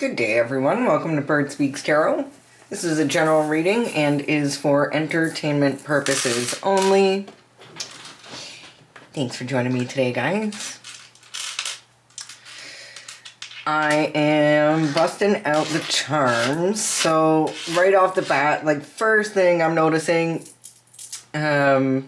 Good day, everyone. Welcome to Bird Speaks Tarot. This is a general reading and is for entertainment purposes only. Thanks for joining me today, guys. I am busting out the charms. So, right off the bat, like, first thing I'm noticing, I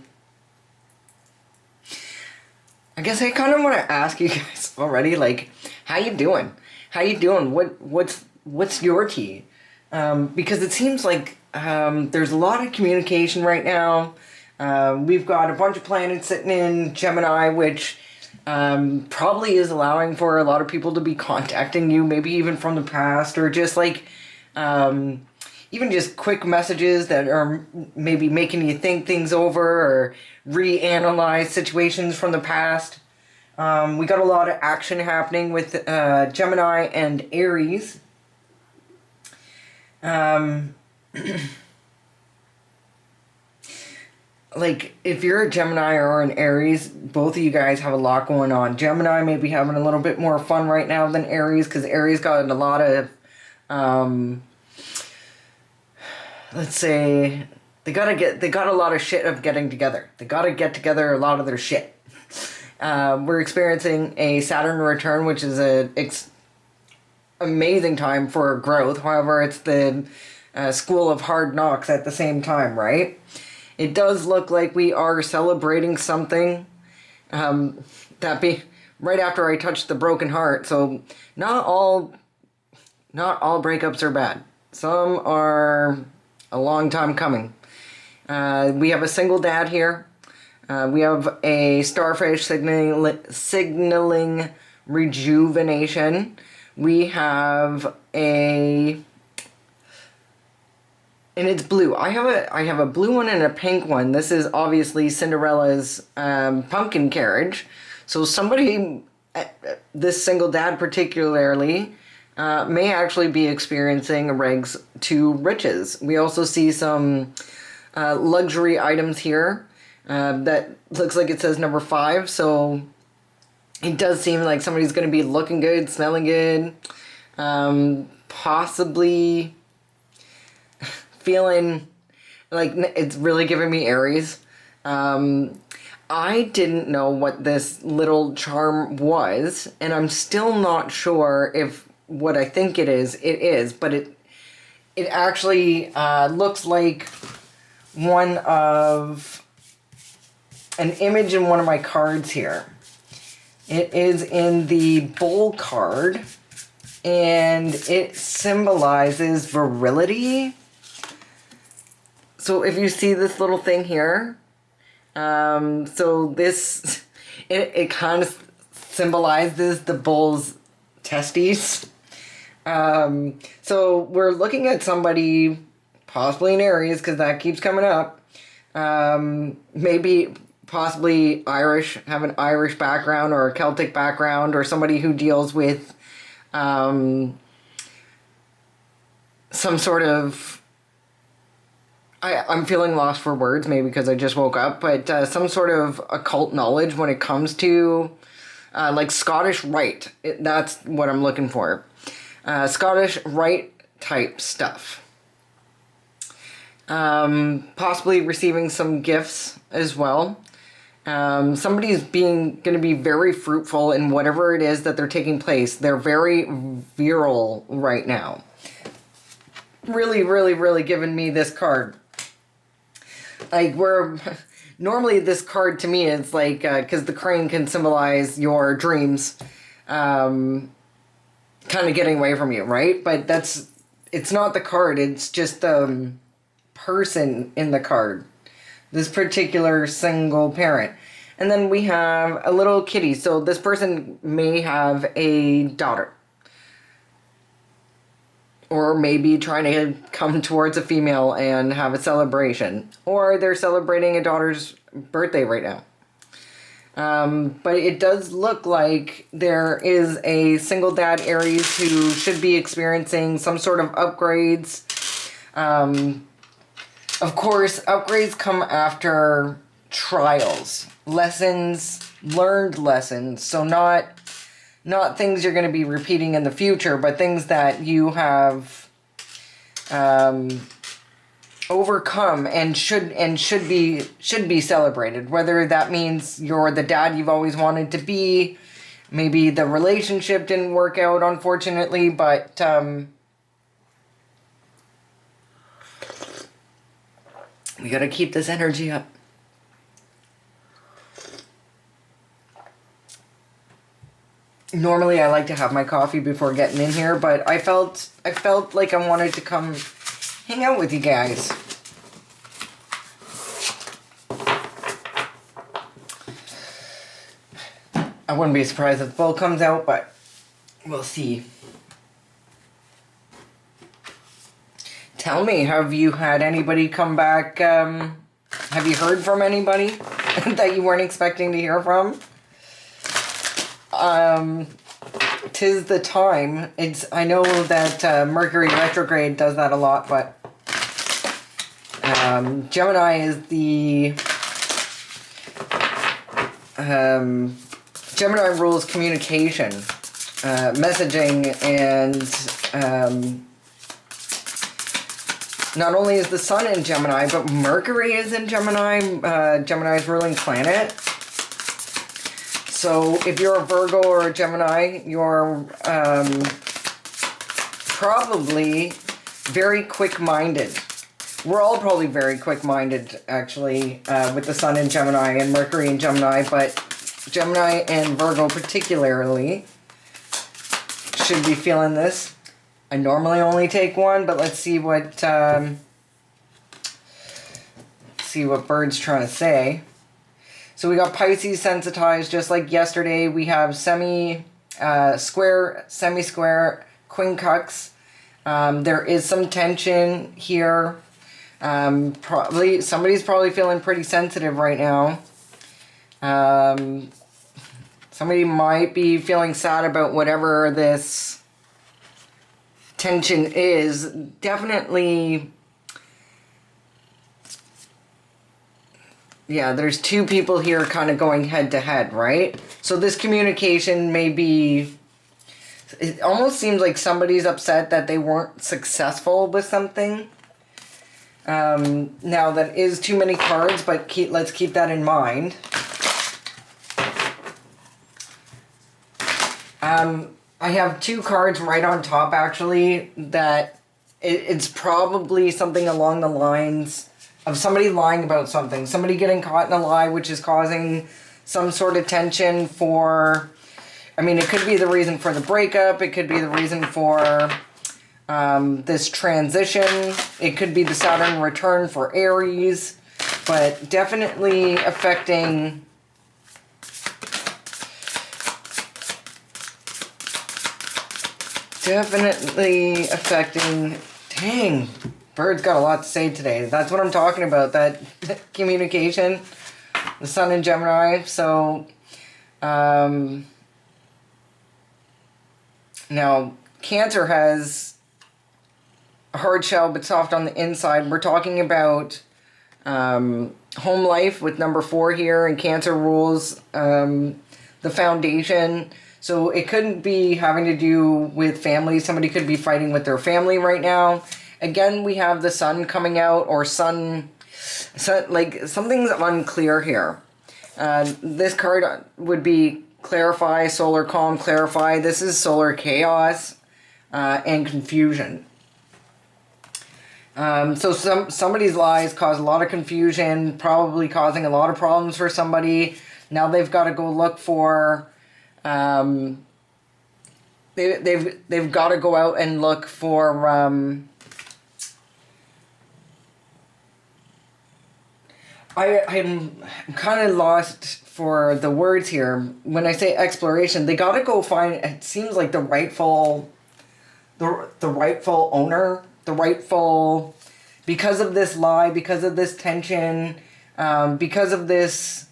guess I kind of want to ask you guys already, like, how you doing? How you doing? What's your tea? Because it seems like there's a lot of communication right now. We've got a bunch of planets sitting in Gemini, which probably is allowing for a lot of people to be contacting you, maybe even from the past, or just like even just quick messages that are maybe making you think things over or reanalyze situations from the past. We got a lot of action happening with Gemini and Aries. Like, if you're a Gemini or an Aries, both of you guys have a lot going on. Gemini may be having a little bit more fun right now than Aries, because Aries got a lot of, let's say, they got a lot of shit of getting together. They got to get together a lot of their shit. We're experiencing a Saturn return, which is an amazing time for growth. However, it's the school of hard knocks at the same time, right? It does look like we are celebrating something that be right after I touched the broken heart. So not all breakups are bad. Some are a long time coming. We have a single dad here. We have a starfish signaling rejuvenation. We have and it's blue. I have a blue one and a pink one. This is obviously Cinderella's pumpkin carriage. So somebody, this single dad particularly, may actually be experiencing rags to riches. We also see some luxury items here. That looks like it says number 5, so it does seem like somebody's going to be looking good, smelling good, possibly feeling like it's really giving me Aries. I didn't know what this little charm was, and I'm still not sure if what I think it is, but it actually looks like one of an image in one of my cards here. It is in the Bull card, and it symbolizes virility. So if you see this little thing here, so this, it kind of symbolizes the bull's testes. So we're looking at somebody, possibly in Aries, because that keeps coming up. Maybe possibly Irish, have an Irish background or a Celtic background, or somebody who deals with some sort of, I'm feeling lost for words, maybe because I just woke up, but some sort of occult knowledge when it comes to like Scottish Rite. That's what I'm looking for. Scottish Rite type stuff. Possibly receiving some gifts as well. Somebody's going to be very fruitful in whatever it is that they're taking place. They're very virile right now. Really, really, really giving me this card. Like, normally this card to me is like, because the crane can symbolize your dreams, kind of getting away from you, right? But it's not the card, it's just the person in the card. This particular single parent. And then we have a little kitty. So this person may have a daughter. Or maybe trying to come towards a female and have a celebration. Or they're celebrating a daughter's birthday right now. But it does look like there is a single dad Aries who should be experiencing some sort of upgrades. Of course, upgrades come after trials, lessons, learned lessons. So not not things you're going to be repeating in the future, but things that you have overcome and should be celebrated. Whether that means you're the dad you've always wanted to be, maybe the relationship didn't work out, unfortunately, but we got to keep this energy up. Normally I like to have my coffee before getting in here, but I felt like I wanted to come hang out with you guys. I wouldn't be surprised if the bull comes out, but we'll see. Tell me, have you had anybody come back? Have you heard from anybody that you weren't expecting to hear from? 'Tis the time. I know that Mercury retrograde does that a lot, but Gemini is the Gemini rules communication, messaging, and not only is the sun in Gemini, but Mercury is in Gemini. Gemini's ruling planet. So if you're a Virgo or a Gemini, you're probably very quick-minded. We're all probably very quick-minded, actually, with the sun in Gemini and Mercury in Gemini, but Gemini and Virgo particularly should be feeling this. I normally only take one, but let's see what Bird's trying to say. So we got Pisces sensitized, just like yesterday. We have square, semi-square, quincux. There is some tension here. Somebody's probably feeling pretty sensitive right now. Somebody might be feeling sad about whatever this tension is. Definitely, yeah, there's two people here kind of going head to head, right? So this communication may be, it almost seems like somebody's upset that they weren't successful with something. Now that is too many cards, but let's keep that in mind. I have two cards right on top, actually, that it's probably something along the lines of somebody lying about something. Somebody getting caught in a lie, which is causing some sort of tension for... I mean, it could be the reason for the breakup. It could be the reason for this transition. It could be the Saturn return for Aries. But definitely affecting... Dang, Bird's got a lot to say today. That's what I'm talking about, that communication. The sun in Gemini. So, now, Cancer has a hard shell but soft on the inside. We're talking about home life with number 4 here, and Cancer rules the foundation. So it couldn't be having to do with family. Somebody could be fighting with their family right now. Again, we have the sun coming out, or sun like something's unclear here. This card would be clarify, solar calm, clarify. This is solar chaos and confusion. So somebody's lies cause a lot of confusion, probably causing a lot of problems for somebody. Now they've got to go look for... they've got to go out and look for I'm kind of lost for the words here. When I say exploration, they got to go find, it seems like the rightful owner, because of this lie, because of this tension, because of this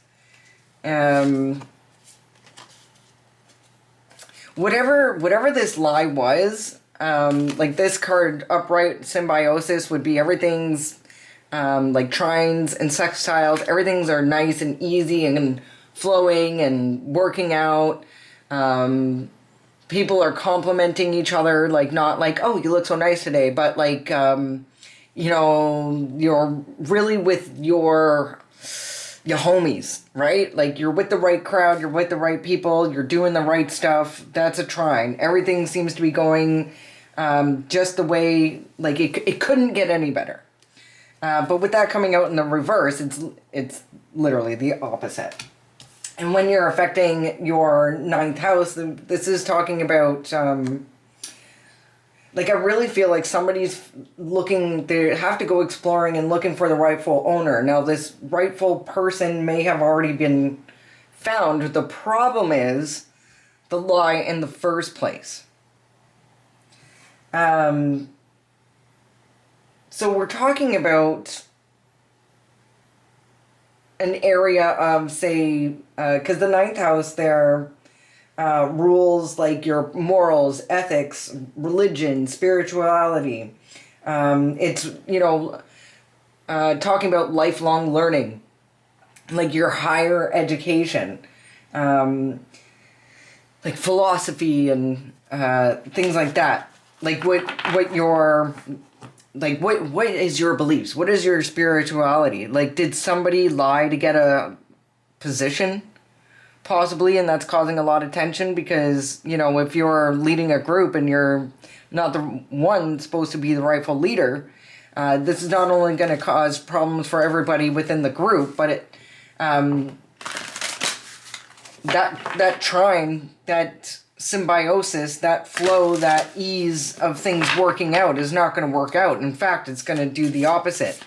whatever this lie was, like this card, upright symbiosis, would be everything's like trines and sextiles, everything's are nice and easy and flowing and working out. people are complimenting each other, like not like, oh, you look so nice today, but like, you know, you're really with your homies, right? Like you're with the right crowd, you're with the right people, you're doing the right stuff. That's a trine. Everything seems to be going just the way, like it couldn't get any better. But with that coming out in the reverse, it's literally the opposite. And when you're affecting your ninth house, this is talking about, like I really feel like somebody's looking, they have to go exploring and looking for the rightful owner. Now this rightful person may have already been found. The problem is the lie in the first place. So we're talking about an area of, say, because the ninth house there rules like your morals, ethics, religion, spirituality. It's, you know, talking about lifelong learning, like your higher education, like philosophy and things like that. Like what your... Like, what is your beliefs? What is your spirituality? Like, did somebody lie to get a position? Possibly, and that's causing a lot of tension because, you know, if you're leading a group and you're not the one supposed to be the rightful leader, this is not only going to cause problems for everybody within the group, but it, that trine, that symbiosis, that flow, that ease of things working out is not going to work out. In fact, it's going to do the opposite.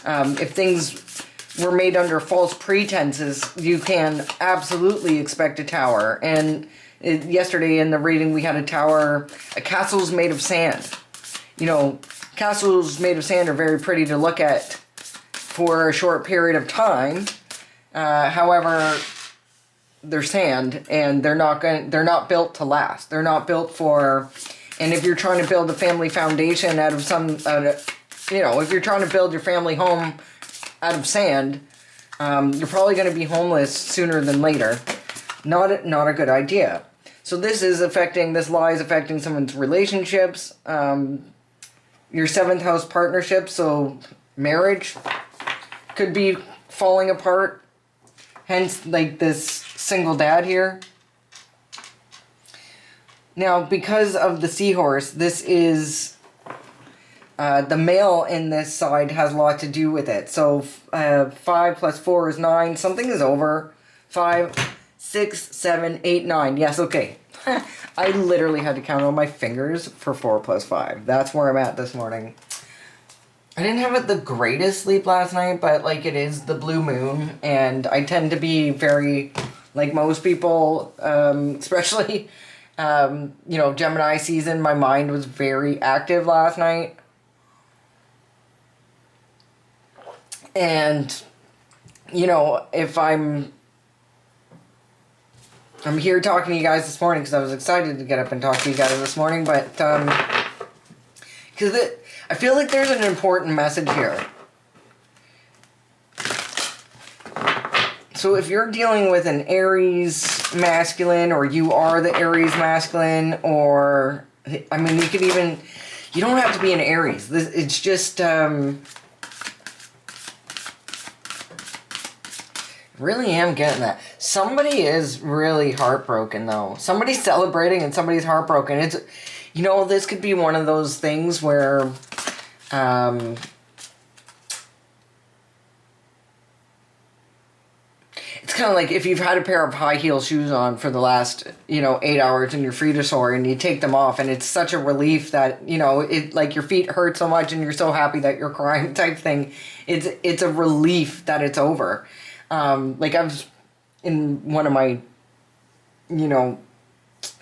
If things were made under false pretenses, you can absolutely expect a tower. And yesterday in the reading, we had a tower, a castle's made of sand. You know, castles made of sand are very pretty to look at for a short period of time. However, they're sand, and they're not built to last. They're not built for, and if you're trying to build a family foundation out of some, you know, if you're trying to build your family home out of sand, you're probably going to be homeless sooner than later. Not a good idea. So this lie is affecting someone's relationships, your seventh house partnership, so marriage could be falling apart. Hence, like this single dad here. Now, because of the seahorse, this is the male in this side has a lot to do with it. So 5 plus 4 is 9. Something is over. 5, 6, 7, 8, 9. Yes, okay. I literally had to count on my fingers for 4 plus 5. That's where I'm at this morning. I didn't have the greatest sleep last night, but like it is the blue moon, and I tend to be very, like most people, especially, you know, Gemini season, my mind was very active last night. And, you know, if I'm here talking to you guys this morning because I was excited to get up and talk to you guys this morning, but, because I feel like there's an important message here. So if you're dealing with an Aries masculine, or you are the Aries masculine, or, I mean, you could even, you don't have to be an Aries. It's just, really am getting that. Somebody is really heartbroken, though. Somebody's celebrating and somebody's heartbroken. It's, you know, this could be one of those things where, it's kind of like if you've had a pair of high heel shoes on for the last, 8 hours and your feet are sore and you take them off and it's such a relief that, it like your feet hurt so much and you're so happy that you're crying type thing. It's a relief that it's over. Like I was in one of my,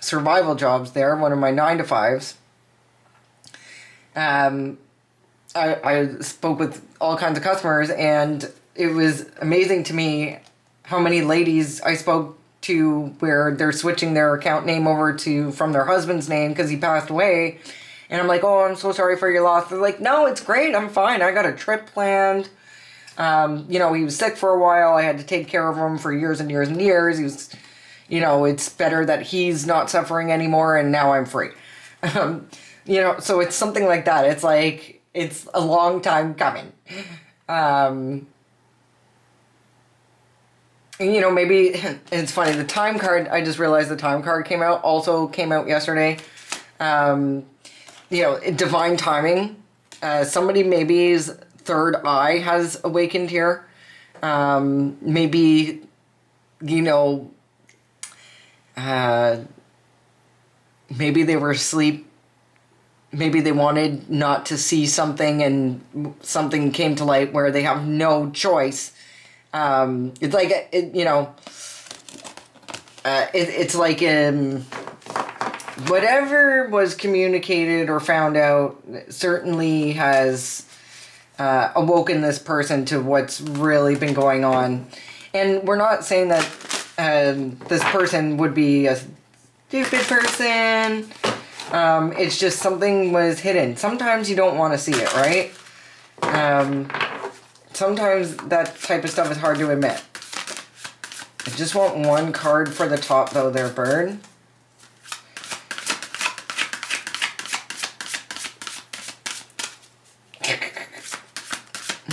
survival jobs there, one of my 9-to-5s. I spoke with all kinds of customers, and it was amazing to me how many ladies I spoke to where they're switching their account name over from their husband's name because he passed away. And I'm like, oh, I'm so sorry for your loss. They're like, no, it's great. I'm fine. I got a trip planned. He was sick for a while. I had to take care of him for years and years and years. He was, it's better that he's not suffering anymore and now I'm free. So it's something like that. It's like, it's a long time coming. Maybe it's funny. The time card, I just realized the time card came out yesterday. Divine timing. Somebody maybe's third eye has awakened here. Maybe, maybe they were asleep. Maybe they wanted not to see something and something came to light where they have no choice. It's like, it's like, whatever was communicated or found out certainly has awoken this person to what's really been going on. And we're not saying that this person would be a stupid person. It's just something was hidden. Sometimes you don't want to see it, right? Sometimes that type of stuff is hard to admit. I just want one card for the top, though, there, bird.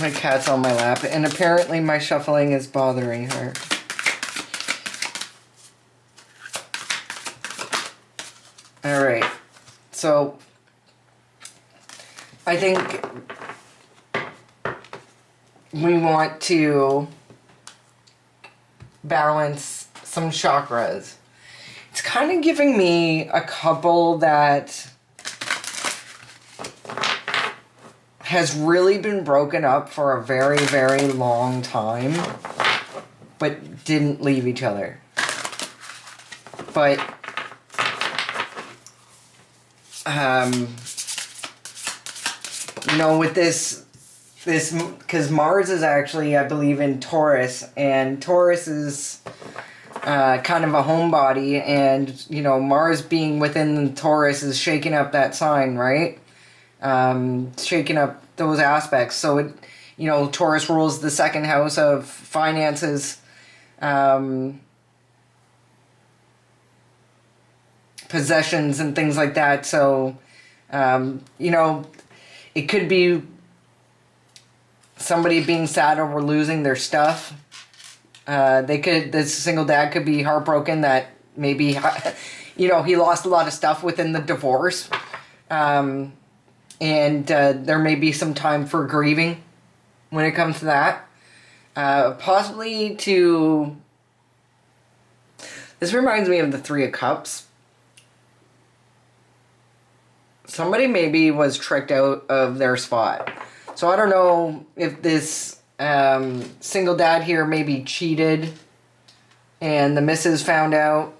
My cat's on my lap, and apparently my shuffling is bothering her. Alright, so I think we want to balance some chakras. It's kind of giving me a couple that has really been broken up for a very, very long time, but didn't leave each other. But, with this, because Mars is actually, I believe, in Taurus, and Taurus is kind of a homebody, and, Mars being within Taurus is shaking up that sign, right? Shaking up those aspects. So it, Taurus rules the second house of finances, possessions and things like that. So, it could be somebody being sad over losing their stuff. This single dad could be heartbroken that maybe, he lost a lot of stuff within the divorce. And there may be some time for grieving when it comes to that. Possibly to... This reminds me of the Three of Cups. Somebody maybe was tricked out of their spot. So I don't know if this single dad here maybe cheated and the missus found out,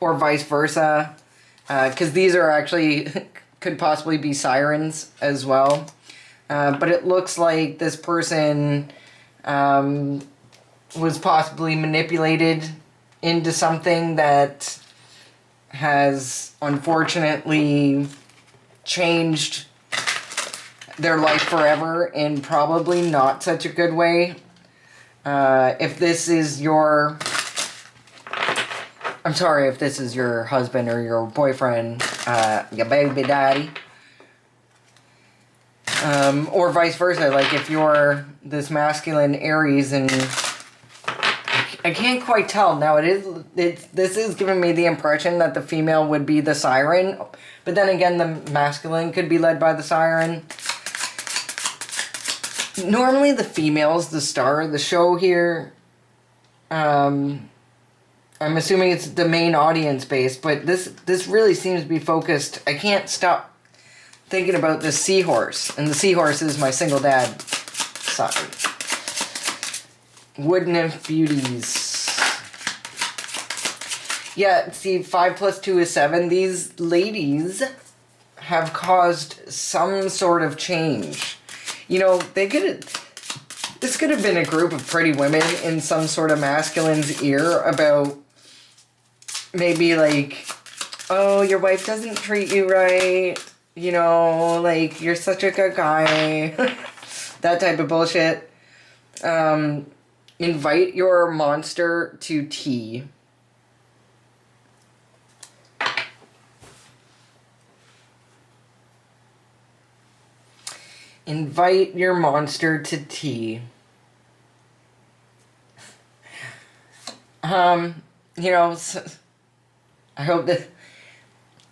or vice versa. Because these are actually... could possibly be sirens as well. But it looks like this person was possibly manipulated into something that has unfortunately changed their life forever in probably not such a good way. If this is your... I'm sorry if this is your husband or your boyfriend, your baby daddy. Or vice versa, like if you're this masculine Aries, and I can't quite tell. Now this is giving me the impression that the female would be the siren, but then again the masculine could be led by the siren. Normally the female's the star of the show here. I'm assuming it's the main audience base, but this really seems to be focused. I can't stop thinking about the seahorse, and the seahorse is my single dad side. Wood Nymph Beauties. Yeah, see, 5 + 2 is 7. These ladies have caused some sort of change. This could have been a group of pretty women in some sort of masculine's ear about maybe like, oh, your wife doesn't treat you right, like, you're such a good guy, that type of bullshit. Invite your monster to tea. Invite your monster to tea. You know, I hope that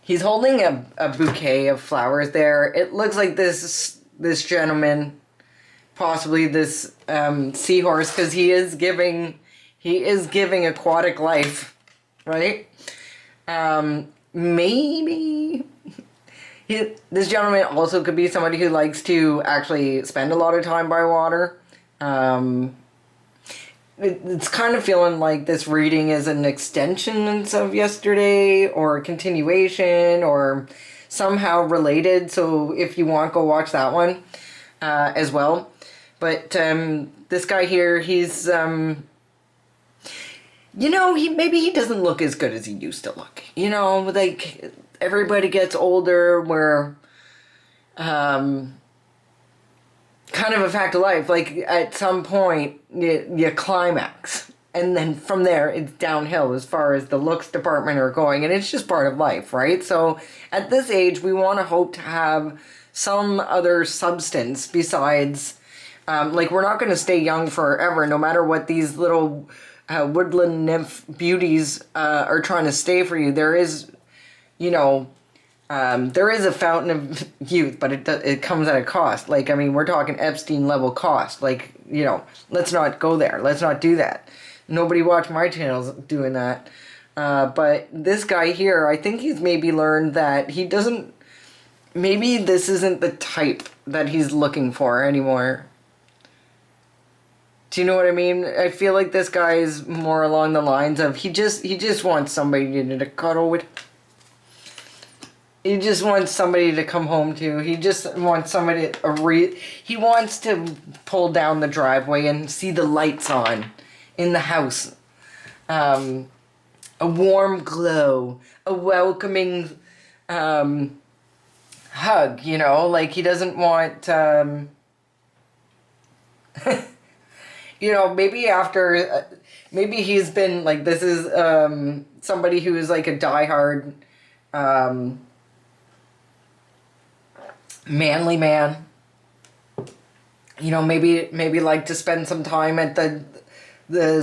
he's holding a bouquet of flowers there. It looks like this gentleman, possibly this seahorse, because he is giving aquatic life, right? Maybe this gentleman also could be somebody who likes to actually spend a lot of time by water. It's kind of feeling like this reading is an extension of yesterday or a continuation or somehow related. So if you want, go watch that one as well. But this guy here, he's, maybe he doesn't look as good as he used to look. You know, like everybody gets older, we're kind of a fact of life. Like at some point you climax, and then from there it's downhill as far as the looks department are going, and it's just part of life, right? So at this age we want to hope to have some other substance besides like we're not going to stay young forever no matter what these little woodland nymph beauties are trying to stay for you. There is, there is a fountain of youth, but it comes at a cost. Like, I mean, we're talking Epstein level cost. Like, let's not go there. Let's not do that. Nobody watch my channels doing that. But this guy here, I think he's maybe learned that he doesn't, maybe this isn't the type that he's looking for anymore. Do you know what I mean? I feel like this guy is more along the lines of he just wants somebody to cuddle with. He just wants somebody to come home to. He just wants somebody he wants to pull down the driveway and see the lights on in the house. A warm glow, a welcoming hug, like he doesn't want maybe after maybe he's been like, this is somebody who is like a diehard manly man, maybe like to spend some time at the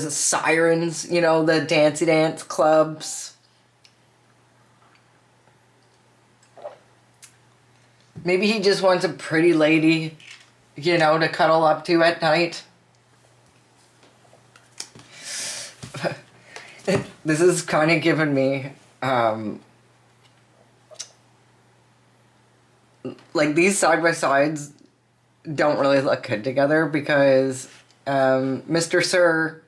sirens, the dancey dance clubs. Maybe he just wants a pretty lady, to cuddle up to at night. This is kind of giving me like these side-by-sides don't really look good together because Mr. Sir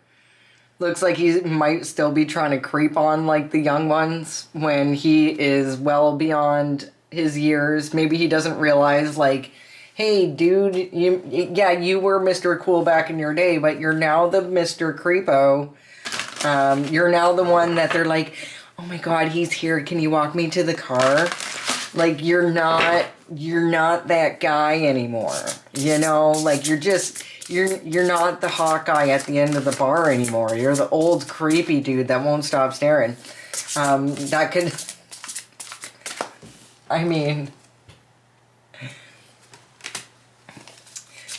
looks like he might still be trying to creep on like the young ones when he is well beyond his years. Maybe he doesn't realize, like, hey dude, you were Mr. Cool back in your day, but you're now the Mr. Creepo. You're now the one that they're like, oh my god, he's here, can you walk me to the car? Like, you're not that guy anymore. Like you're not the hot guy at the end of the bar anymore. You're the old creepy dude that won't stop staring. That could, I mean,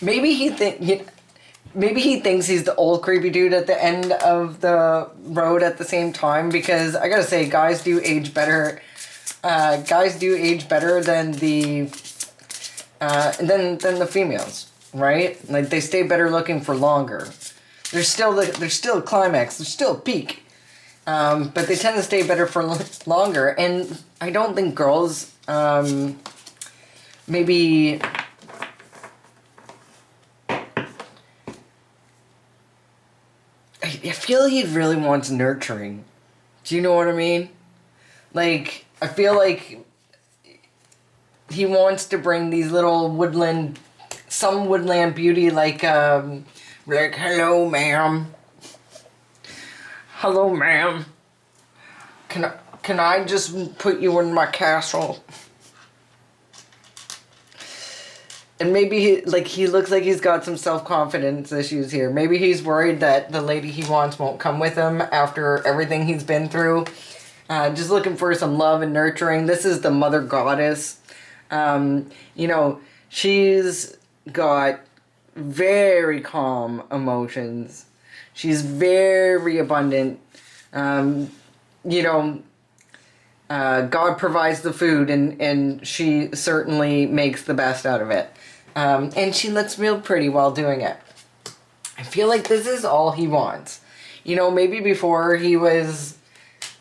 maybe he thinks he's the old creepy dude at the end of the road at the same time, because I gotta say, guys do age better. Guys do age better than the females, right? Like, they stay better looking for longer. There's still a climax. There's still a peak. But they tend to stay better for longer. And I don't think girls, maybe, I feel he really wants nurturing. Do you know what I mean? Like, I feel like he wants to bring these little woodland beauty, like hello ma'am. Hello ma'am. Can I just put you in my castle? And maybe he looks like he's got some self-confidence issues here. Maybe he's worried that the lady he wants won't come with him after everything he's been through. Just looking for some love and nurturing. This is the mother goddess. She's got very calm emotions. She's very abundant. Um, you know, God provides the food, and she certainly makes the best out of it. And she looks real pretty while doing it. I feel like this is all he wants. Maybe before he was,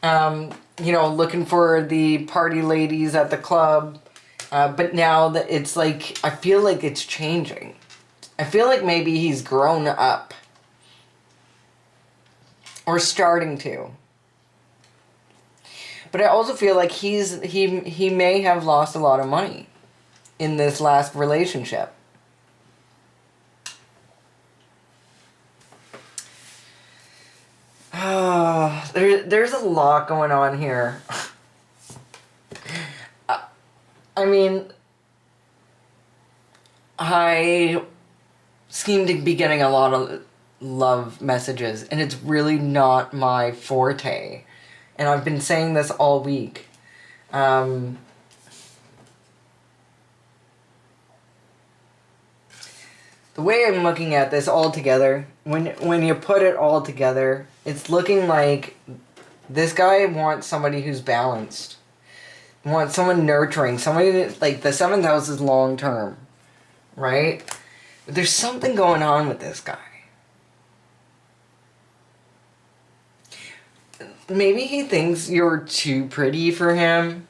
looking for the party ladies at the club. But now that it's like, I feel like it's changing. I feel like maybe he's grown up. Or starting to. But I also feel like he may have lost a lot of money in this last relationship. There's a lot going on here. I mean, I seem to be getting a lot of love messages, and it's really not my forte. And I've been saying this all week. The way I'm looking at this all together, when you put it all together, it's looking like this guy wants somebody who's balanced. Wants someone nurturing, somebody that, like, the 7th house is long term, right? But there's something going on with this guy. Maybe he thinks you're too pretty for him,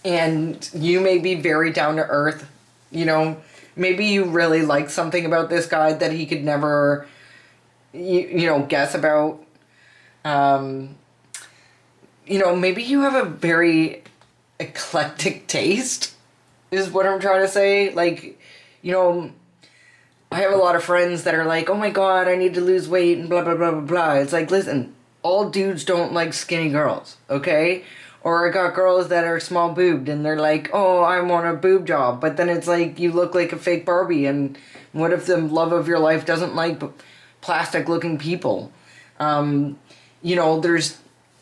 and you may be very down to earth. Maybe you really like something about this guy that he could never, guess about. Maybe you have a very eclectic taste, is what I'm trying to say. Like, I have a lot of friends that are like, oh my god, I need to lose weight and blah, blah, blah, blah, blah. It's like, listen, all dudes don't like skinny girls, okay? Or I got girls that are small boobed and they're like, oh, I want a boob job. But then it's like, you look like a fake Barbie, and what if the love of your life doesn't like plastic looking people? There's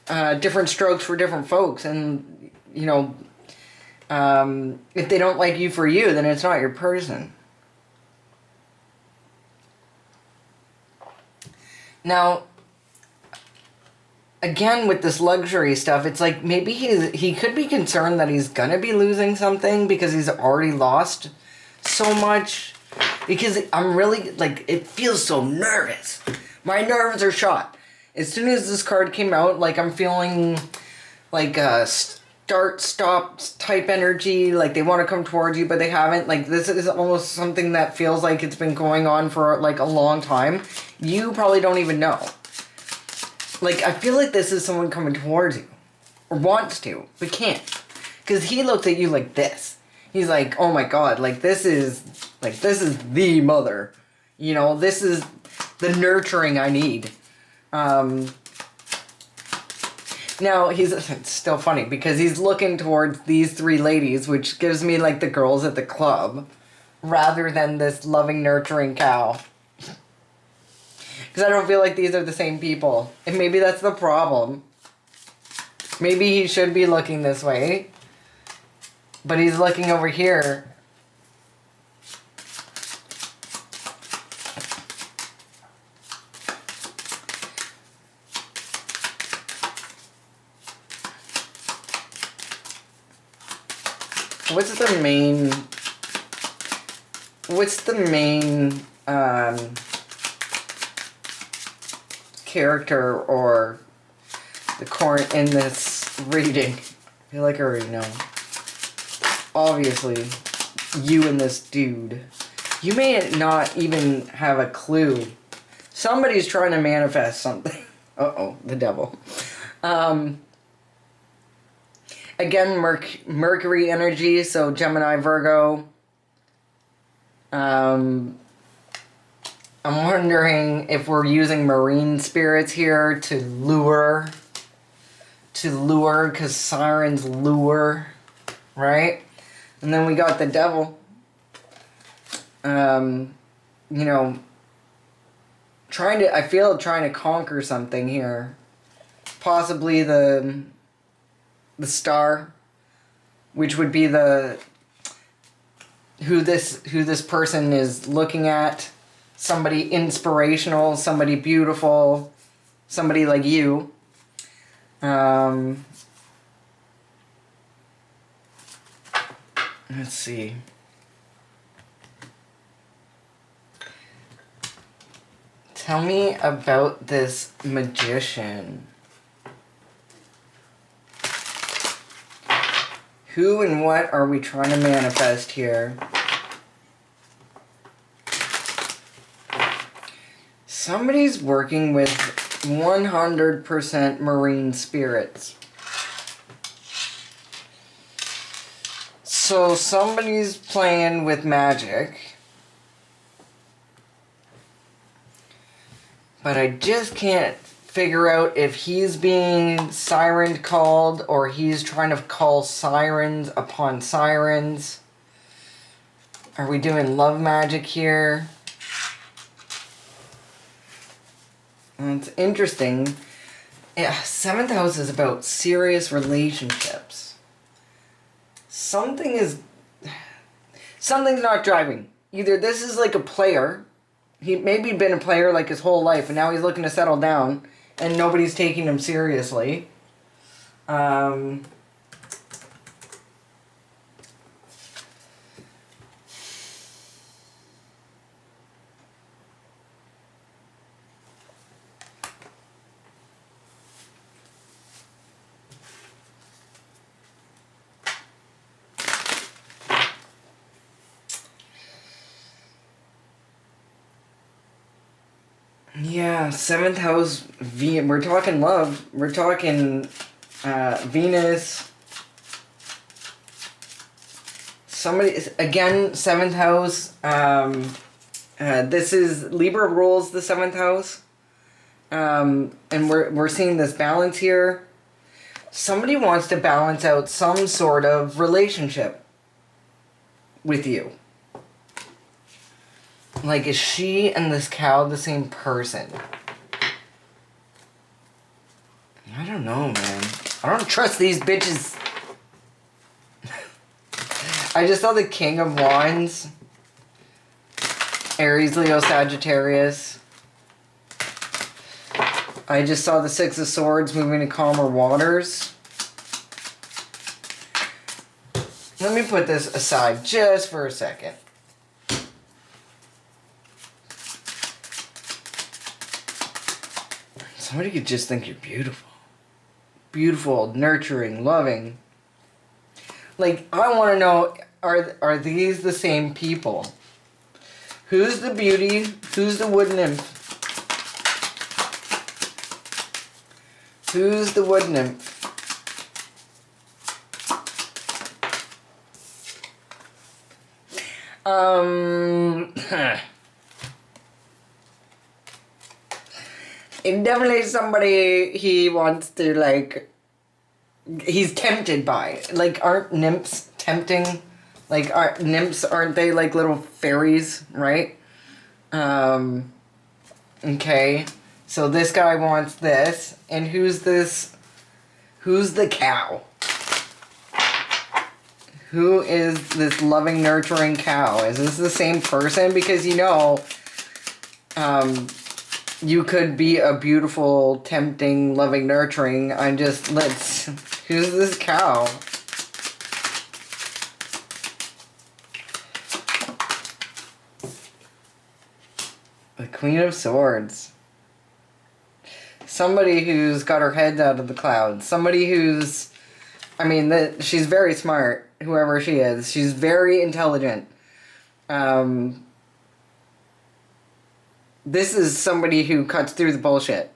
different strokes for different folks, and if they don't like you for you, then it's not your person. Now, again, with this luxury stuff, it's like maybe he could be concerned that he's gonna be losing something because he's already lost so much. Because I'm really, like, it feels so nervous. My nerves are shot. As soon as this card came out, like, I'm feeling like a start-stop type energy. Like, they want to come towards you, but they haven't. Like, this is almost something that feels like it's been going on for, like, a long time. You probably don't even know. Like, I feel like this is someone coming towards you. Or wants to, but can't. Because he looks at you like this. He's like, oh my god, like, this is the mother. This is the nurturing I need. Now, it's still funny because he's looking towards these 3 ladies, which gives me, like, the girls at the club, rather than this loving, nurturing cow. Because I don't feel like these are the same people. And maybe that's the problem. Maybe he should be looking this way. But he's looking over here. What's the main character or the current in this reading? I feel like I already know. Obviously, you and this dude. You may not even have a clue. Somebody's trying to manifest something. Uh-oh, the devil. Again, Mercury energy, so Gemini, Virgo. I'm wondering if we're using marine spirits here to lure, because sirens lure, right? And then we got the devil. Trying to conquer something here. Possibly the star, which would be the who this person is looking at. Somebody inspirational, somebody beautiful, somebody like you. Let's see. Tell me about this magician. Who and what are we trying to manifest here? Somebody's working with 100% marine spirits. So somebody's playing with magic. But I just can't figure out if he's being siren called or he's trying to call sirens upon sirens. Are we doing love magic here? Well, it's interesting. Yeah, 7th house is about serious relationships. Something's not driving. Either this is like a player. He maybe been a player like his whole life, and now he's looking to settle down, and nobody's taking him seriously. Yeah, 7th house, we're talking love. We're talking Venus. Somebody, again, 7th house. This is, Libra rules the 7th house. And we're seeing this balance here. Somebody wants to balance out some sort of relationship with you. Like, is she and this cow the same person? I don't know, man. I don't trust these bitches. I just saw the King of Wands. Aries, Leo, Sagittarius. I just saw the 6 of Swords moving to calmer waters. Let me put this aside just for a second. Somebody could just think you're beautiful. Beautiful, nurturing, loving. Like, I want to know, are these the same people? Who's the beauty? Who's the wood nymph? Who's the wood nymph? It's definitely somebody he wants to, like, he's tempted by. Like, aren't nymphs tempting? Like, aren't they like little fairies, right? Okay. So this guy wants this. And who's this? Who's the cow? Who is this loving, nurturing cow? Is this the same person? Because, you could be a beautiful, tempting, loving, nurturing. Who's this cow? The Queen of Swords. Somebody who's got her head out of the clouds. Somebody who's, she's very smart, whoever she is. She's very intelligent. This is somebody who cuts through the bullshit.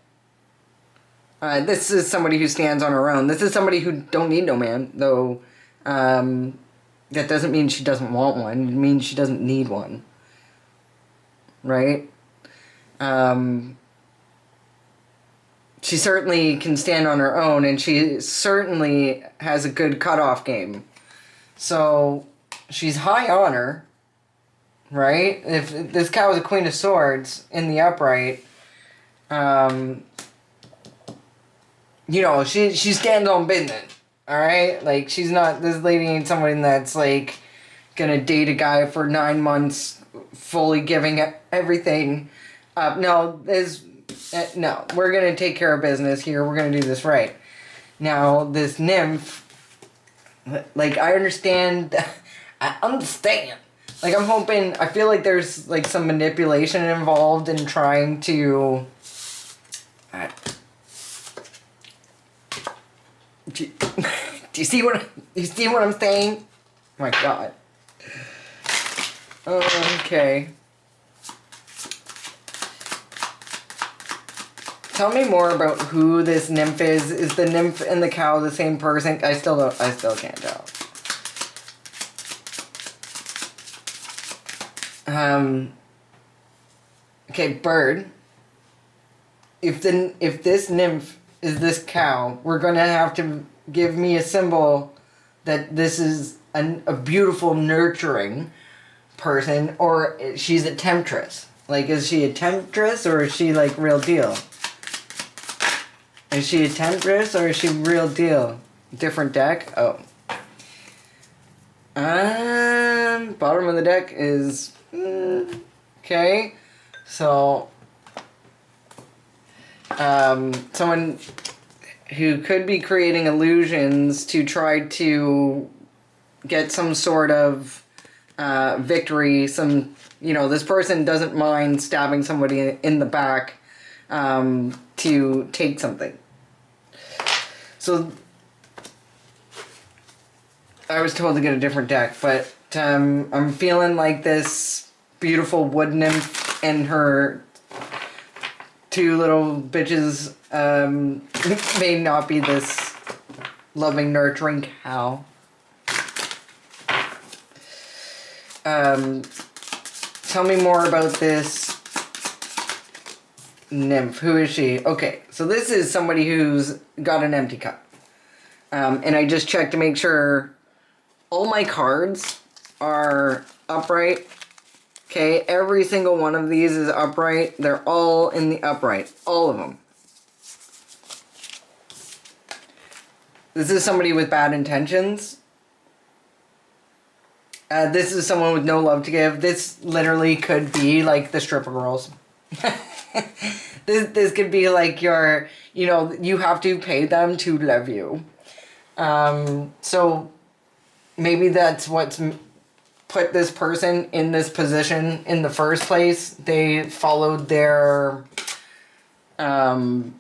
This is somebody who stands on her own. This is somebody who don't need no man, though. That doesn't mean she doesn't want one. It means she doesn't need one. Right? She certainly can stand on her own, and she certainly has a good cutoff game. So, she's high honor. Right? If this cow is a Queen of Swords in the upright, she stands on business. Alright? Like, she's not, this lady ain't somebody that's, like, gonna date a guy for 9 months, fully giving everything up. No, no, we're gonna take care of business here. We're gonna do this right. Now, this nymph, like, I understand. I understand. Like, I'm hoping, I feel like there's, like, some manipulation involved in trying to... do you see what I'm saying? Oh my god. Okay. Tell me more about who this nymph is. Is the nymph and the cow the same person? I still can't tell. Okay, bird. If this nymph is this cow, we're gonna have to give me a symbol that this is a beautiful, nurturing person, or she's a temptress. Like, is she a temptress, or is she, like, real deal? Is she a temptress, or is she real deal? Different deck? Oh. Bottom of the deck is... okay. So... someone who could be creating illusions to try to get some sort of victory. Some, this person doesn't mind stabbing somebody in the back to take something. So I was told to get a different deck, but I'm feeling like this beautiful wood nymph and her two little bitches may not be this loving, nurturing cow. Tell me more about this nymph. Who is she? Okay, so this is somebody who's got an empty cup. And I just checked to make sure all my cards are upright. Okay, every single one of these is upright. They're all in the upright. All of them. This is somebody with bad intentions. This is someone with no love to give. This literally could be like the stripper girls. This could be like your, you have to pay them to love you. So maybe that's what's put this person in this position in the first place. They followed their the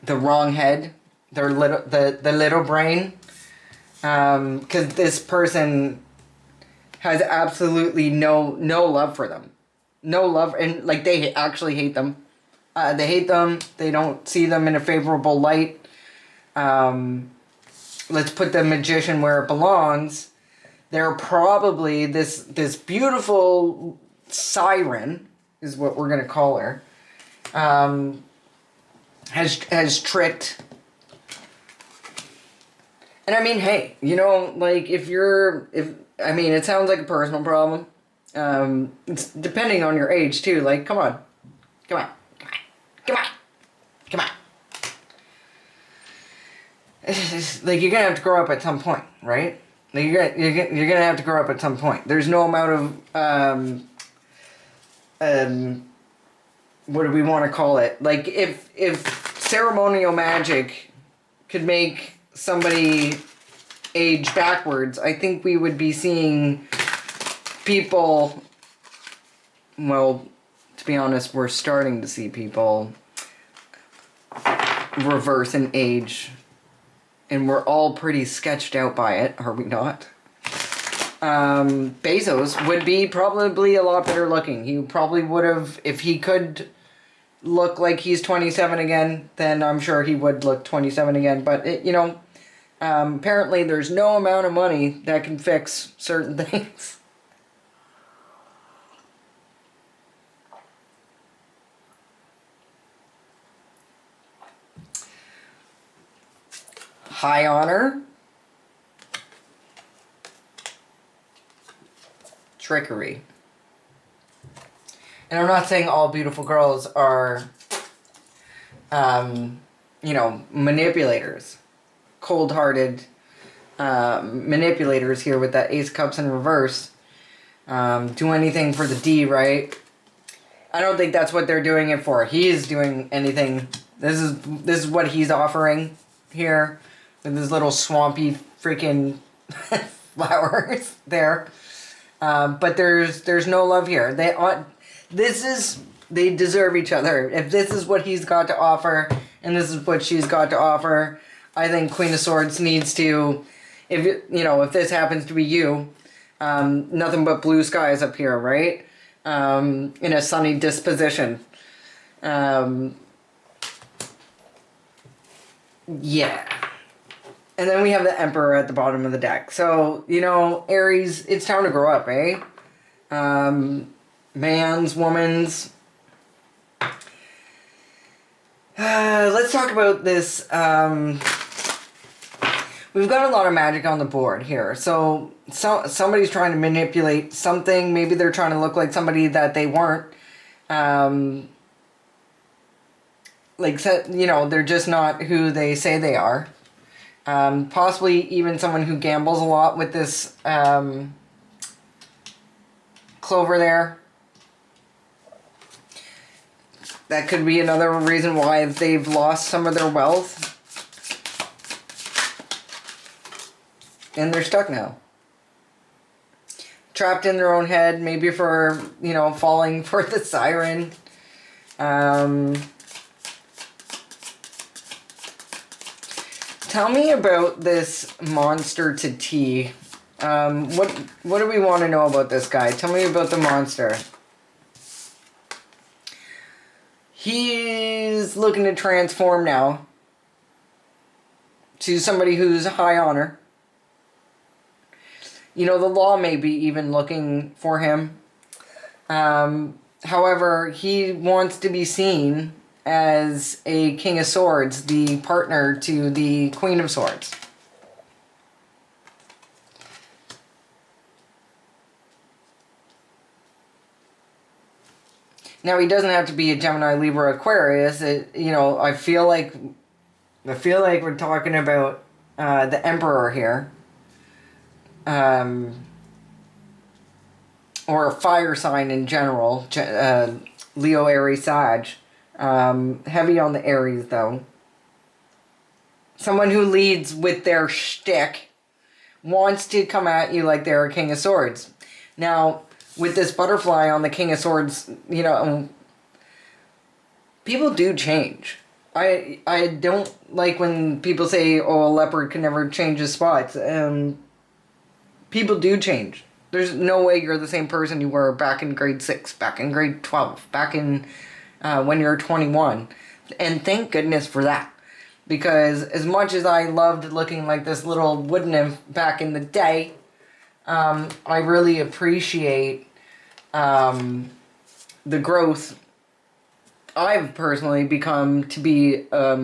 wrong head, their the little brain, because this person has absolutely no love for them, no love, and like they actually hate them. They hate them. They don't see them in a favorable light. Let's put the magician where it belongs. They're probably this beautiful siren, is what we're gonna call her. Has tricked. And I mean, hey, like it sounds like a personal problem. It's depending on your age too. Like, come on. Like, you're gonna have to grow up at some point, right? Like, you're gonna have to grow up at some point. There's no amount of what do we want to call it? Like, if ceremonial magic could make somebody age backwards, I think we would be seeing people. Well, to be honest, we're starting to see people reverse in age. And we're all pretty sketched out by it, are we not? Bezos would be probably a lot better looking. He probably would have, if he could look like he's 27 again, then I'm sure he would look 27 again. But, apparently there's no amount of money that can fix certain things. High honor, trickery. And I'm not saying all beautiful girls are, manipulators, cold-hearted, manipulators here with that Ace of Cups in reverse. Do anything for the D, right? I don't think that's what they're doing it for. He is doing anything. This is what he's offering here with his little swampy freaking flowers there. But there's no love here. They deserve each other. If this is what he's got to offer and this is what she's got to offer, I think Queen of Swords needs to, if this happens to be you, nothing but blue skies up here, right? In a sunny disposition. Yeah. And then we have the Emperor at the bottom of the deck. So, Aries, it's time to grow up, eh? Man's, woman's. Let's talk about this. We've got a lot of magic on the board here. So somebody's trying to manipulate something. Maybe they're trying to look like somebody that they weren't. They're just not who they say they are. Possibly even someone who gambles a lot with this clover there. That could be another reason why they've lost some of their wealth. And they're stuck now. Trapped in their own head, maybe for, falling for the siren. Tell me about this monster to T. What do we want to know about this guy? Tell me about the monster. He's looking to transform now to somebody who's high honor. The law may be even looking for him. However, he wants to be seen as a King of Swords, the partner to the Queen of Swords. Now, he doesn't have to be a Gemini, Libra, Aquarius. I feel like we're talking about the Emperor here. Or a fire sign in general. Leo, Aries, Sag. Heavy on the Aries, though. Someone who leads with their shtick wants to come at you like they're a King of Swords. Now, with this butterfly on the King of Swords, people do change. I don't like when people say, a leopard can never change his spots. People do change. There's no way you're the same person you were back in grade 6, back in grade 12, back in when you were 21. And thank goodness for that. Because as much as I loved looking like this little wood nymph back in the day, I really appreciate the growth I've personally become to be a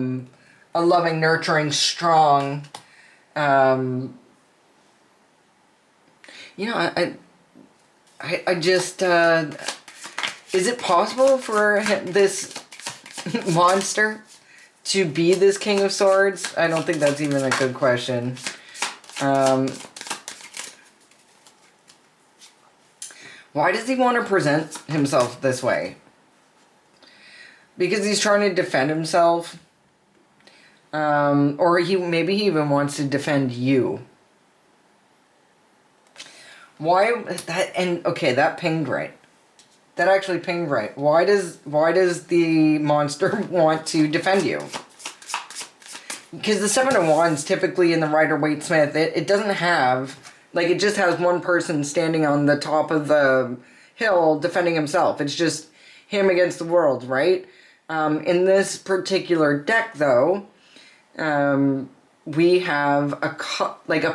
loving, nurturing, strong. I just is it possible for this monster to be this King of Swords? I don't think that's even a good question. Why does he want to present himself this way? Because he's trying to defend himself. Or maybe he even wants to defend you. Why that? And okay, that pinged right. That actually pinged right. Why does the monster want to defend you? Because the Seven of Wands typically in the Rider-Waite-Smith, it doesn't have, it just has one person standing on the top of the hill defending himself. It's just him against the world, right? In this particular deck, though, we have a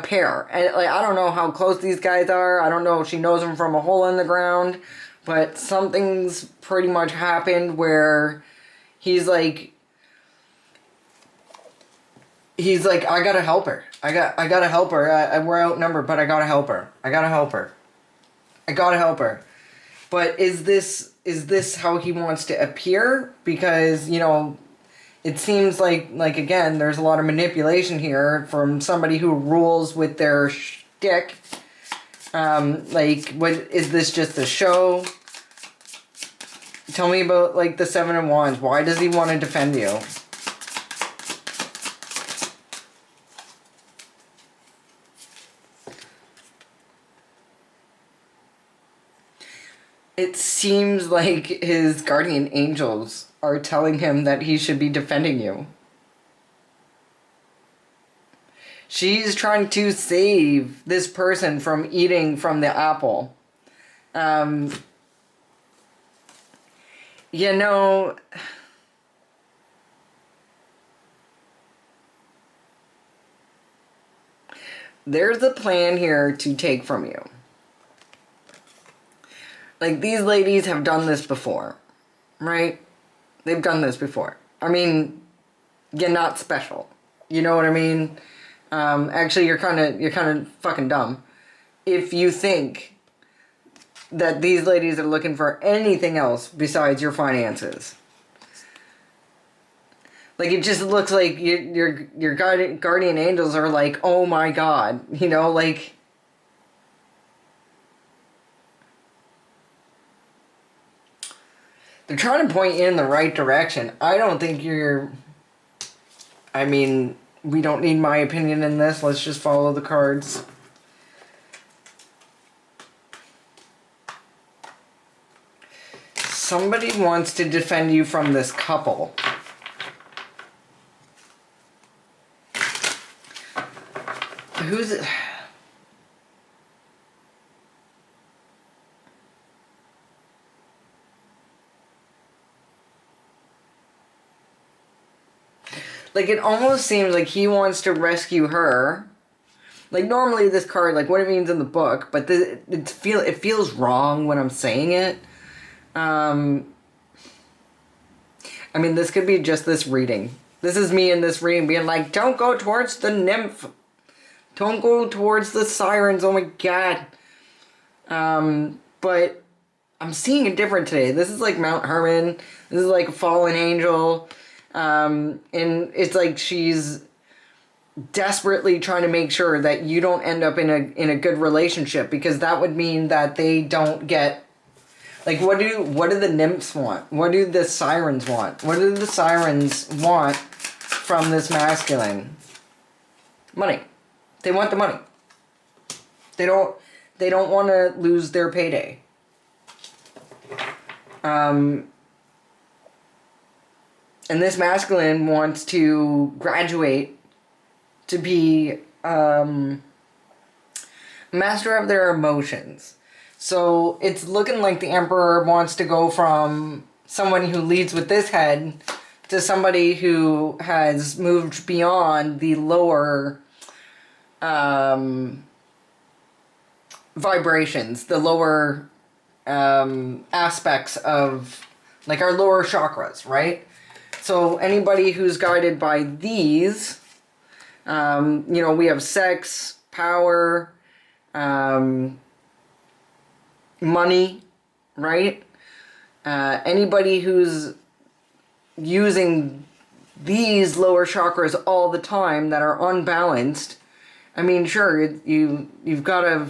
pair. And I don't know how close these guys are. I don't know if she knows him from a hole in the ground. But something's pretty much happened where he's like, I gotta help her. I gotta help her. We're outnumbered, but I gotta help her. I gotta help her. But is this how he wants to appear? Because, is it seems like again, there's a lot of manipulation here from somebody who rules with their shtick. Like, what is this just a show? Tell me about, like, the Seven of Wands. Why does he want to defend you? It seems like his guardian angels are telling him that he should be defending you. She's trying to save this person from eating from the apple. You know, there's a plan here to take from you. Like, these ladies have done this before, right? They've done this before. I mean, you're not special. You know what I mean? Actually, you're kind of fucking dumb if you think that these ladies are looking for anything else besides your finances. Like, it just looks like your guardian angels are like, oh my god, you know, like. They're trying to point you in the right direction. I don't think you're... I mean, we don't need my opinion in this. Let's just follow the cards. Somebody wants to defend you from this couple. Who's it? Like, it almost seems like he wants to rescue her. Like, normally this card, like, what it means in the book, but it feels wrong when I'm saying it. I mean, this could be just this reading. This is me in this reading being like, don't go towards the nymph. Don't go towards the sirens. Oh my god. But I'm seeing it different today. This is like Mount Hermon. This is like a fallen angel. And it's like she's desperately trying to make sure that you don't end up in a good relationship, because that would mean that they don't get, like, what do the nymphs want? What do the sirens want? What do the sirens want from this masculine? Money. They want the money. They don't want to lose their payday. And this masculine wants to graduate to be master of their emotions. So it's looking like the Emperor wants to go from someone who leads with this head to somebody who has moved beyond the lower vibrations, the lower aspects of, like, our lower chakras, right? So anybody who's guided by these, you know, we have sex, power, money, right? Anybody who's using these lower chakras all the time that are unbalanced, I mean, sure, you've got to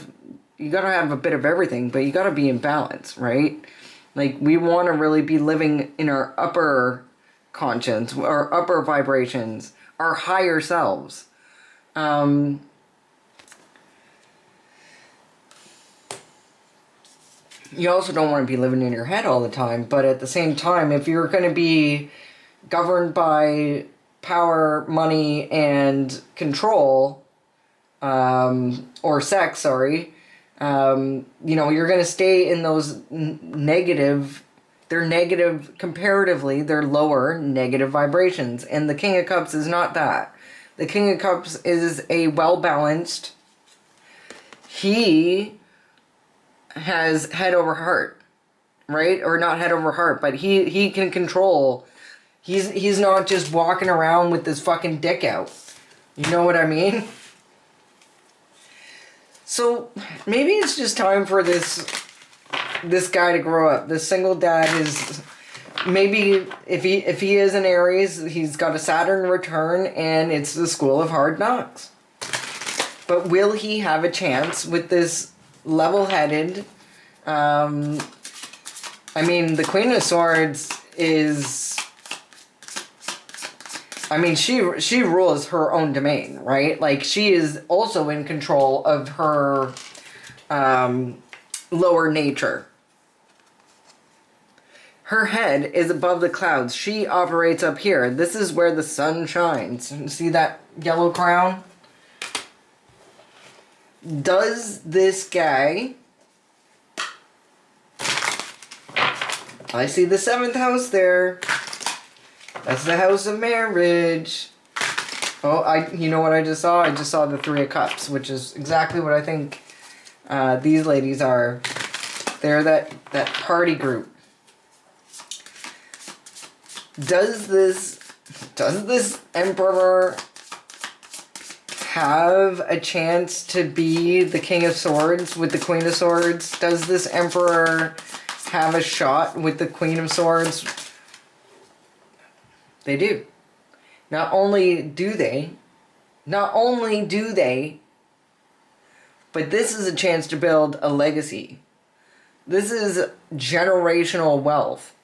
have a bit of everything, but you got to be in balance, right? Like, we want to really be living in our upper conscience, our upper vibrations, our higher selves. You also don't want to be living in your head all the time, but at the same time, if you're going to be governed by power, money, and control, or sex, sorry, you know, you're going to stay in those negative, they're negative, comparatively, they're lower negative vibrations. And the King of Cups is not that. The King of Cups is a well-balanced, he has head over heart, right? Or not head over heart, but he can control. He's not just walking around with this fucking dick out. You know what I mean? So maybe it's just time for this guy to grow up. This single dad is maybe if he is an Aries, he's got a Saturn return, and it's the school of hard knocks. But will he have a chance with this level-headed? I mean, the Queen of Swords is. I mean, she rules her own domain, right? Like, she is also in control of her lower nature. Her head is above the clouds. She operates up here. This is where the sun shines. See that yellow crown? Does this guy... I see the 7th house there. That's the house of marriage. Oh, you know what I just saw? I just saw the 3 of Cups, which is exactly what I think these ladies are. They're that party group. Does this Emperor have a chance to be the King of Swords with the Queen of Swords? Does this Emperor have a shot with the Queen of Swords? They do. Not only do they, but this is a chance to build a legacy. This is generational wealth.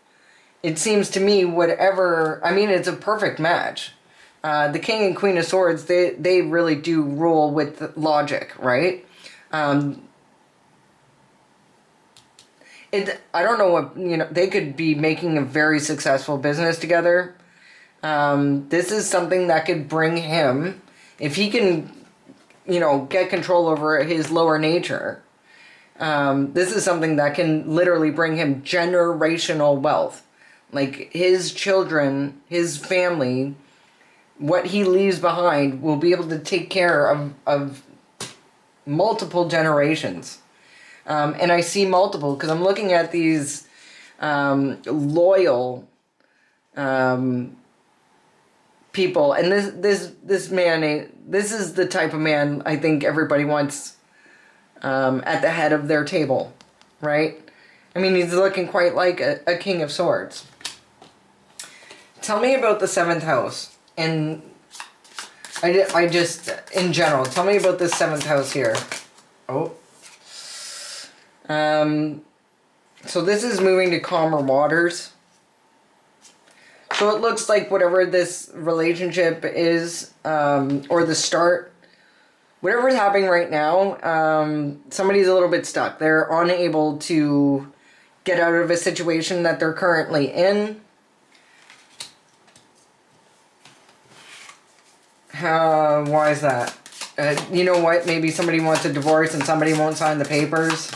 It seems to me it's a perfect match. The King and Queen of Swords, they really do rule with logic, right? I don't know what, they could be making a very successful business together. This is something that could bring him, if he can, get control over his lower nature. This is something that can literally bring him generational wealth. Like, his children, his family, what he leaves behind will be able to take care of multiple generations. And I see multiple, because I'm looking at these loyal people. And this man, this is the type of man I think everybody wants at the head of their table, right? I mean, he's looking quite like a King of Swords. Tell me about the 7th house. And I just, in general, tell me about this 7th house here. Oh. So this is moving to calmer waters. So it looks like whatever this relationship is, or the start, whatever's happening right now, somebody's a little bit stuck. They're unable to get out of a situation that they're currently in. Why is that? You know what? Maybe somebody wants a divorce and somebody won't sign the papers.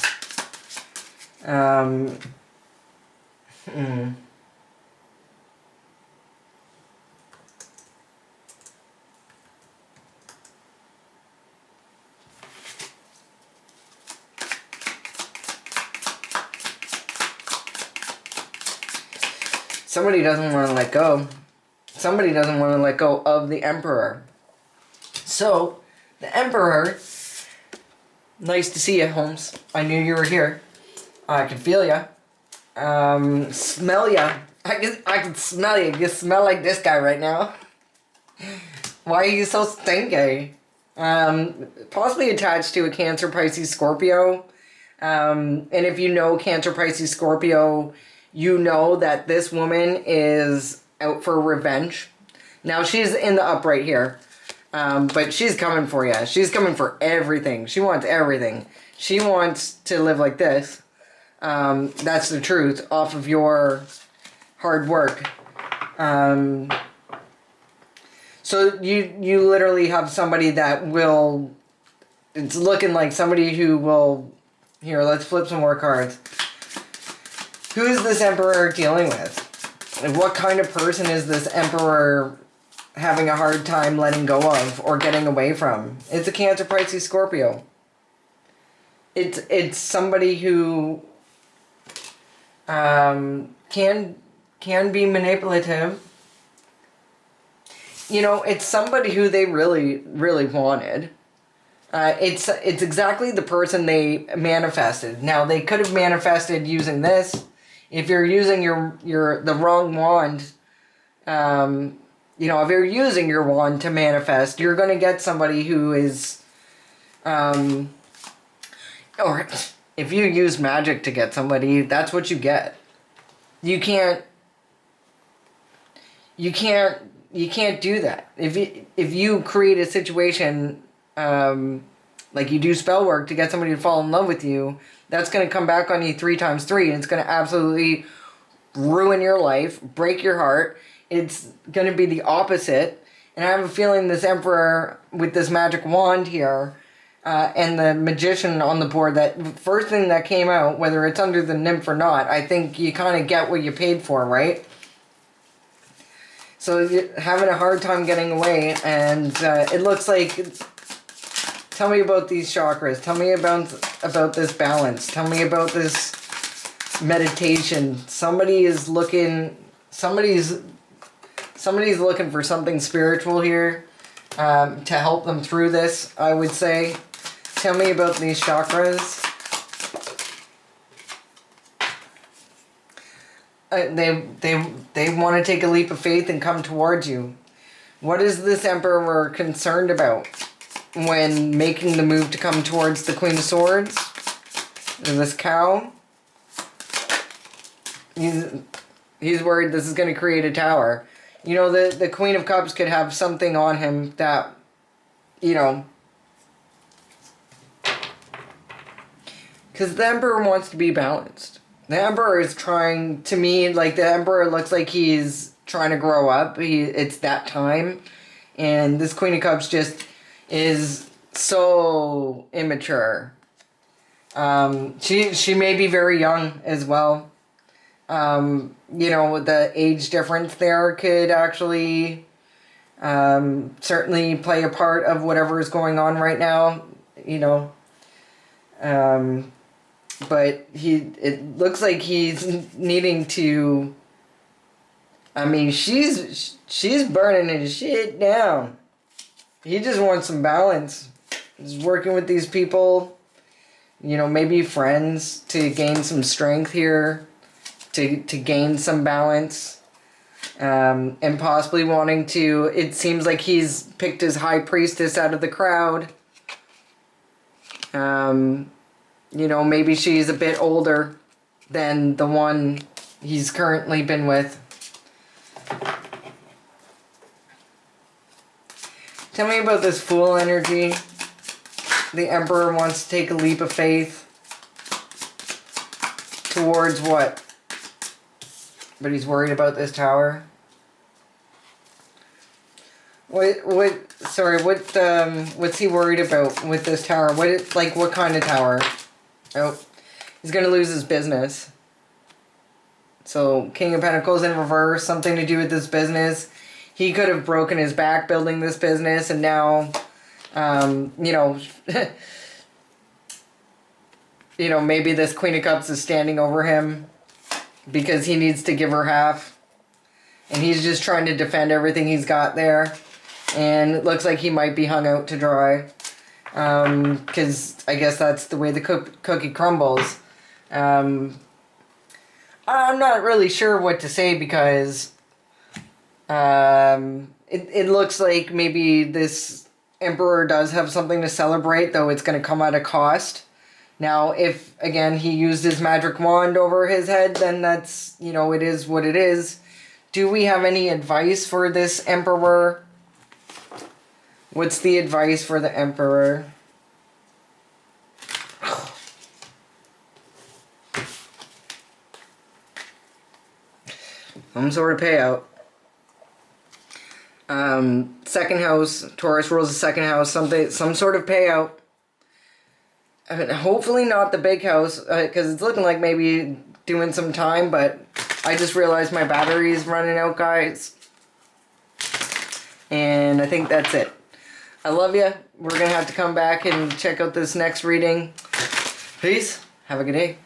Somebody doesn't want to let go. Somebody doesn't want to let go of the Emperor. So, the Emperor... Nice to see you, Holmes. I knew you were here. I can feel ya. Smell ya. I can smell you. You smell like this guy right now. Why are you so stinky? Possibly attached to a Cancer, Pisces, Scorpio. And if you know Cancer, Pisces, Scorpio, you know that this woman is out for revenge. Now, she's in the upright here. But she's coming for you. She's coming for everything. She wants everything. She wants to live like this. That's the truth, off of your hard work. So you literally have somebody that will... It's looking like somebody who will... Here, let's flip some more cards. Who is this Emperor dealing with? And what kind of person is this Emperor having a hard time letting go of or getting away from? It's a Cancer, Pisces, Scorpio. It's somebody who can be manipulative. It's somebody who they really, really wanted. It's exactly the person they manifested. Now, they could have manifested using this. if you're using the wrong wand, you know, if you're using your wand to manifest, you're going to get somebody who is, or if you use magic to get somebody, that's what you get. You can't do that. If you create a situation, like you do spell work to get somebody to fall in love with you, that's going to come back on you 3 times 3, and it's going to absolutely ruin your life, break your heart. It's going to be the opposite. And I have a feeling this Emperor with this magic wand here, and the Magician on the board, that first thing that came out, whether it's under the nymph or not, I think you kind of get what you paid for, right? So you're having a hard time getting away, and it looks like... Tell me about these chakras. Tell me about this balance. Tell me about this meditation. Somebody's looking for something spiritual here, to help them through this, I would say. Tell me about these chakras. They want to take a leap of faith and come towards you. What is this Emperor concerned about when making the move to come towards the Queen of Swords? And this cow? He's worried this is going to create a tower. You know, the Queen of Cups could have something on him that, you know... Because the Emperor wants to be balanced. The Emperor is trying, to me, like, the Emperor looks like he's trying to grow up. It's that time. And this Queen of Cups just is so immature. She may be very young as well. You know, the age difference there could actually certainly play a part of whatever is going on right now, you know. But it looks like he's needing to... I mean, she's burning his shit down. He just wants some balance. He's working with these people, you know, maybe friends, to gain some strength here, to gain some balance, and possibly wanting to... It seems like he's picked his high priestess out of the crowd. You know, maybe she's a bit older than the one he's currently been with. Tell me about this Fool energy. The Emperor wants to take a leap of faith. Towards what? But he's worried about this tower. What's he worried about with this tower? What kind of tower? Oh, he's gonna lose his business. So, King of Pentacles in reverse, something to do with this business. He could have broken his back building this business, and now, you know, you know, maybe this Queen of Cups is standing over him because he needs to give her half. And he's just trying to defend everything he's got there. And it looks like he might be hung out to dry. Because I guess that's the way the cookie crumbles. I'm not really sure what to say, because it looks like maybe this Emperor does have something to celebrate, though it's going to come at a cost. Now, if, again, he used his magic wand over his head, then that's, you know, it is what it is. Do we have any advice for this Emperor? What's the advice for the Emperor? Some sort of payout. Second house. Taurus rules the second house. Some sort of payout. I mean, hopefully not the big house, because it's looking like maybe doing some time, but I just realized my battery is running out, guys. And I think that's it. I love you. We're going to have to come back and check out this next reading. Peace. Have a good day.